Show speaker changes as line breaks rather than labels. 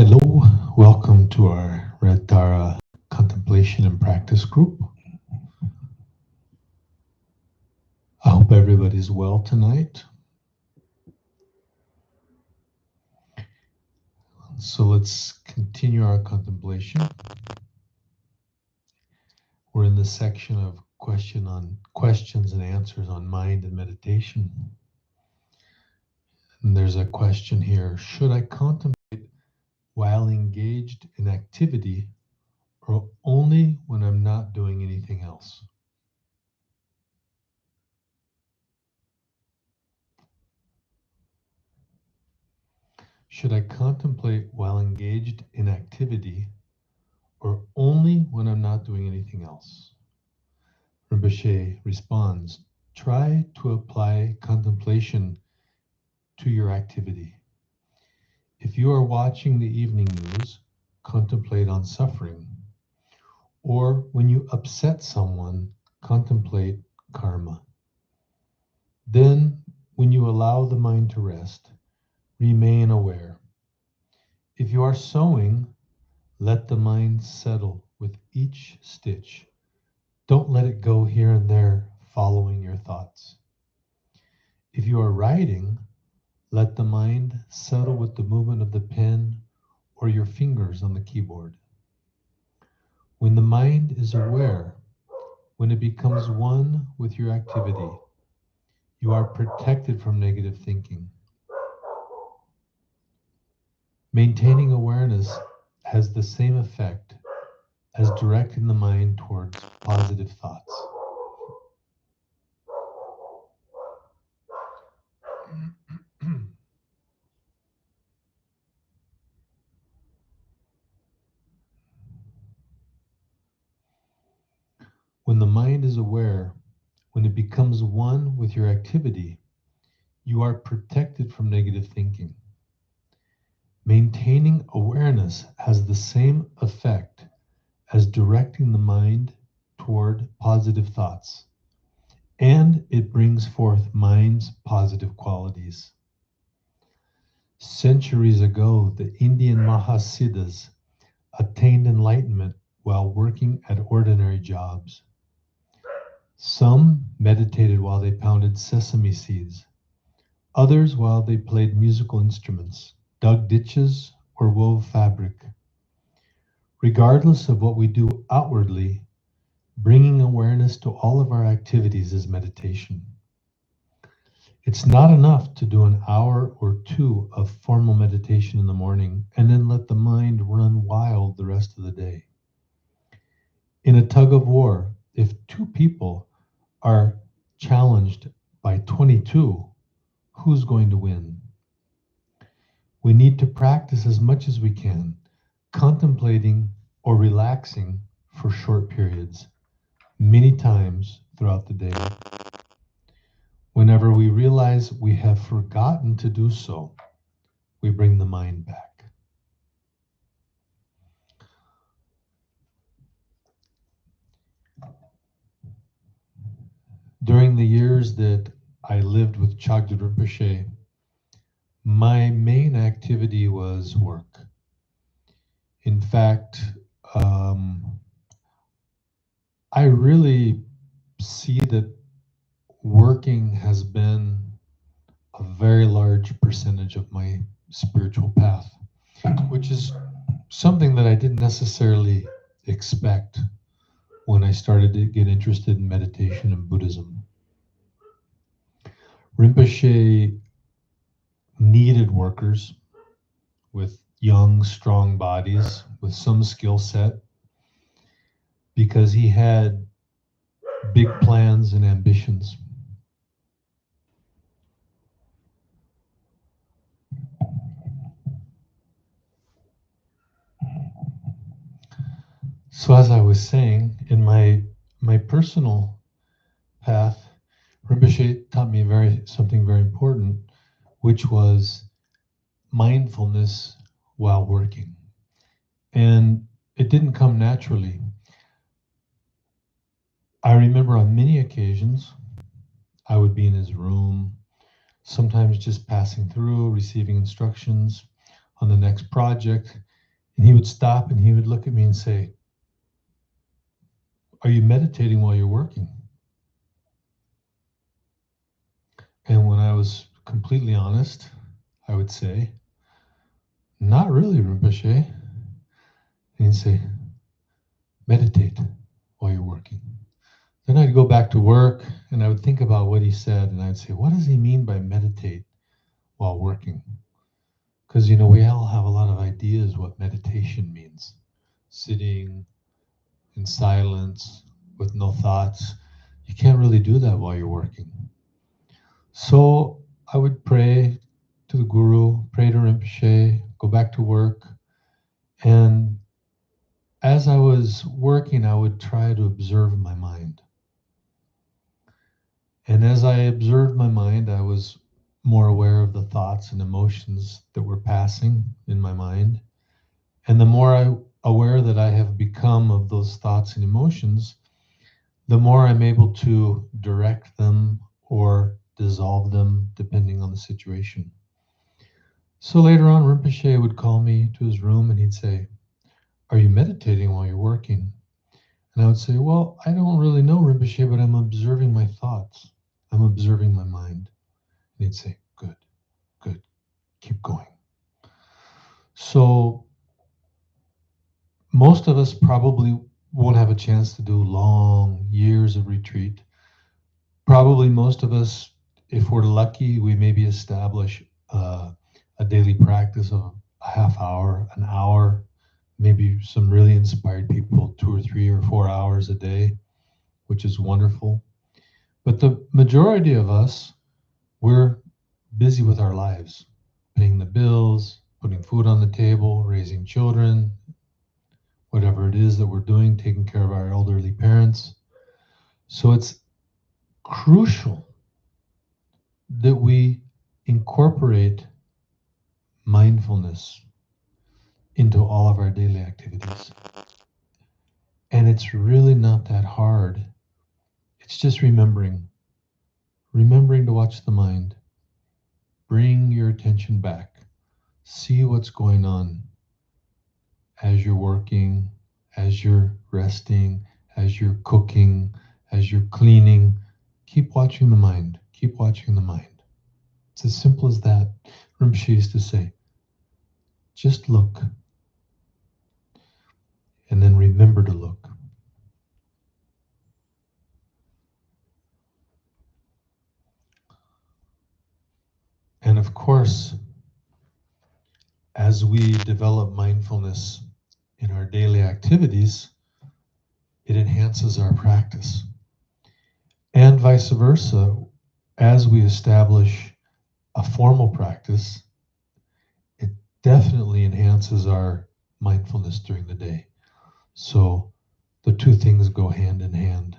Hello, welcome to our Red Tara Contemplation and Practice group. I hope everybody's well tonight. So let's continue our contemplation. We're in the section of questions and answers on mind and meditation. And there's a question here: should I contemplate while engaged in activity or only when I'm not doing anything else? Should I contemplate while engaged in activity or only when I'm not doing anything else? Rinpoche responds, try to apply contemplation to your activity. If you are watching the evening news, contemplate on suffering. Or when you upset someone, contemplate karma. Then, when you allow the mind to rest, remain aware. If you are sewing, let the mind settle with each stitch. Don't let it go here and there, following your thoughts. If you are writing, let the mind settle with the movement of the pen or your fingers on the keyboard. When the mind is aware, when it becomes one with your activity, you are protected from negative thinking. Maintaining awareness has the same effect as directing the mind towards positive thoughts. When the mind is aware, when it becomes one with your activity, you are protected from negative thinking. Maintaining awareness has the same effect as directing the mind toward positive thoughts, and it brings forth mind's positive qualities. Centuries ago, the Indian Mahasiddhas attained enlightenment while working at ordinary jobs. Some meditated while they pounded sesame seeds, others while they played musical instruments, dug ditches, or wove fabric. Regardless of what we do outwardly, bringing awareness to all of our activities is meditation. It's not enough to do an hour or two of formal meditation in the morning and then let the mind run wild the rest of the day. In a tug of war, if two people are challenged by 22, who's going to win? We need to practice as much as we can, contemplating or relaxing for short periods, many times throughout the day. Whenever we realize we have forgotten to do so, we bring the mind back. During the years that I lived with Chagdud Rinpoche, my main activity was work. In fact, I really see that working has been a very large percentage of my spiritual path, which is something that I didn't necessarily expect when I started to get interested in meditation and Buddhism. Rinpoche needed workers with young, strong bodies with some skill set because he had big plans and ambitions. So as I was saying, in my personal path, Rinpoche taught me something very important, which was mindfulness while working. And it didn't come naturally. I remember on many occasions, I would be in his room, sometimes just passing through, receiving instructions on the next project, And he would stop and he would look at me and say, "Are you meditating while you're working?" And when I was completely honest, I would say, "Not really, Rinpoche." And he'd say, "Meditate while you're working." Then I'd go back to work and I would think about what he said and I'd say, what does he mean by meditate while working? Because, we all have a lot of ideas what meditation means. Sitting in silence with no thoughts. You can't really do that while you're working. So I would pray to the Guru, pray to Rinpoche, go back to work. And as I was working, I would try to observe my mind. And as I observed my mind, I was more aware of the thoughts and emotions that were passing in my mind. And the more aware that I have become of those thoughts and emotions, the more I'm able to direct them or dissolve them depending on the situation. So later on, Rinpoche would call me to his room and he'd say, "Are you meditating while you're working?" And I would say, "Well, I don't really know, Rinpoche, but I'm observing my thoughts. I'm observing my mind." And he'd say, "Good, good, keep going." So most of us probably won't have a chance to do long years of retreat. Probably most of us, if we're lucky, we maybe establish a daily practice of a half hour, an hour, maybe some really inspired people, 2 or 3 or 4 hours a day, which is wonderful. But the majority of us, we're busy with our lives, paying the bills, putting food on the table, raising children, whatever it is that we're doing, taking care of our elderly parents. So it's crucial that we incorporate mindfulness into all of our daily activities. And it's really not that hard. It's just remembering to watch the mind. Bring your attention back. See what's going on as you're working, as you're resting, as you're cooking, as you're cleaning. Keep watching the mind. Keep watching the mind. It's as simple as that. Rinpoche used to say, just look. And then remember to look. And of course, as we develop mindfulness in our daily activities, it enhances our practice. And vice versa, as we establish a formal practice, it definitely enhances our mindfulness during the day. So the two things go hand in hand.